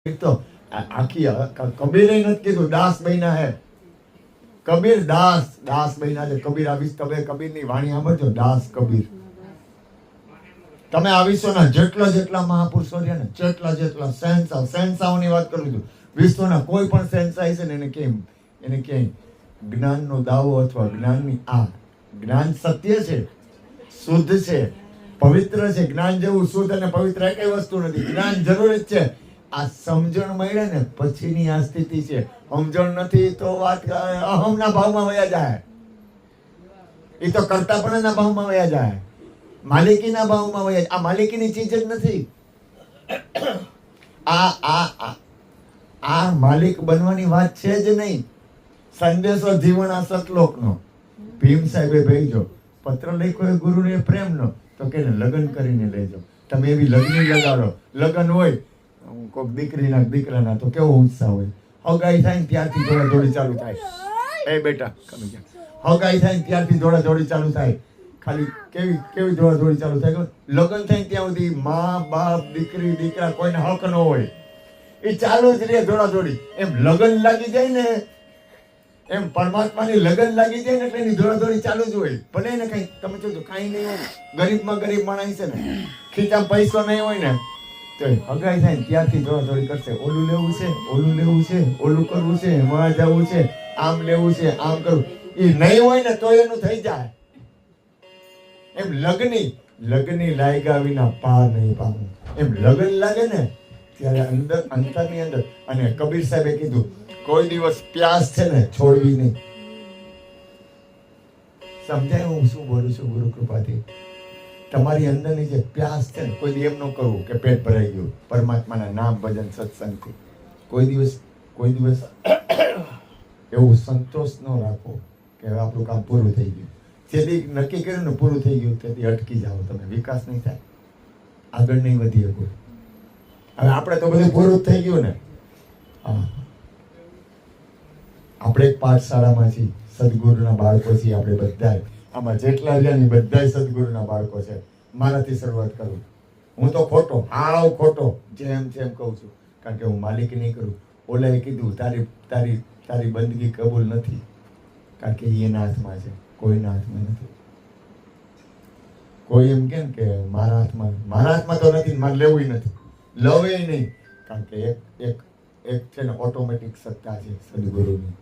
तो आखी कबीर ही નથી કીધું દાસ બન્યા હે કબીર દાસ બન્યા છે કબીર આવીશ તમે કબીરની વાણી સાંભળજો દાસ કબીર તમે આ વિશ્વના જેટલા મહાપુરુષો છે ને જેટલા શહેનશાહોની વાત કરું છું વિશ્વના કોઈ પણ શહેનશાહી છે ને એને ક્યાંય જ્ઞાનનો દાવો અથવા જ્ઞાનની જ્ઞાન સત્ય છે શુદ્ધ છે પવિત્ર છે જ્ઞાન જેવું શુદ્ધ અને પવિત્ર કઈ વસ્તુ નથી જ્ઞાન જરૂરી જ છે આ સમજણ મળે ને પછીની આ સ્થિતિ છે સમજણ નથી તો વાત અહમના ભાવમાં વયા જાય એ તો કરતાપણાના ભાવમાં વયા જાય માલિકીના ભાવમાં વયા જાય આ માલિકીની ચીજ જ નથી આ માલિક બનવાની વાત છે જ નહીં સંદેશો જીવન આ સતલોકનો ભીમ સાહેબે ભેજો પત્ર લખ્યો ગુરુને પ્રેમનો તો કે લગ્ન કરીને લેજો તમે એવી લગ્ન લગાડો લગ્ન હોય કોઈક દીકરાના તો કેવો ઉત્સાહ હોય હગાઈ થાય ને ત્યારથી દોડાદોડી ચાલુ થાય એ બેટા કમી જા હગાઈ થાય ને ત્યારથી દોડાદોડી ચાલુ થાય ખાલી કેવી દોડાદોડી ચાલુ થાય લગ્ન થાય ત્યાં સુધી મા બાપ દીકરા કોઈને હક ન હોય એ ચાલુ જ રહે દોડાદોડી એમ લગ્ન લાગી જાય ને એમ પરમાત્માની લગન લાગી જાય ને એટલે એની દોડાદોડી ચાલુ જ હોય ભલે ને કઈ તમે જોજો કઈ નહીં હોય ગરીબમાં ગરીબ માણસ છે ને ખીચામાં પૈસો નહીં હોય ને તો હગાઈ થાય ને ત્યારથી દોડાદોડી કરશે ઓલું લેવું છે ઓલું કરવું છે એમાં જવું છે આમ લેવું છે આમ કરવું એ નહીં હોય ને તો એનું થઈ જાય એમ લગ્ની લાગ્યા વિના પાર નહીં પામું એમ લગન લાગે ને ત્યારે અંતરની અંદર અને કબીર સાહેબે કીધું કોઈ દિવસ પ્યાસ છે ને છોડવી નહીં સમજાય હું શું બોલું છું ગુરુ કૃપાથી તમારી અંદરની જે પ્યાસ છે ને કોઈ એમ ન કરવું કે પેટ ભરાઈ ગયું પરમાત્માના નામ ભજન સત્સંગથી કોઈ દિવસ એવું સંતોષ ન રાખો કે હવે આપણું કામ પૂરું થઈ ગયું જેથી નક્કી કર્યું ને પૂરું થઈ ગયું તેથી અટકી જાઓ તમે વિકાસ નહીં થાય આગળ નહીં વધી શકો હવે આપણે તો બધું પૂરું જ થઈ ગયું ને આપણે એક પાઠશાળામાં છીએ સદગુરુના બાળકો છીએ આપણે બધા આમાં જેટલા રહ્યા ને બધા સદગુરુના બાળકો છે મારાથી શરૂઆત કરું હું તો હાવ ખોટો જેમ કહું છું કારણ કે હું માલિક નહીં કરું ઓલાએ કીધું તારી બંદગી કબૂલ નથી કારણ કે એના હાથમાં છે કોઈના હાથમાં નથી કોઈ એમ કેમ કે મારા હાથમાં તો નથી મારે લેવું નથી લવે નહીં કારણ કે એક છે ને ઓટોમેટિક સત્તા છે સદગુરુની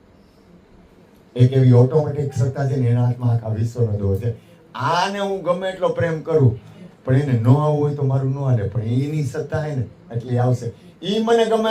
એક એવી ઓટોમેટિક સત્તા છે ને એના હાથમાં આખા વિશ્વનો દો છે આને હું ગમે એટલો પ્રેમ કરું પણ એને ન આવવું હોય તો મારું ન હાલે પણ એની સત્તા હે ને એટલે આવશે એ મને ગમે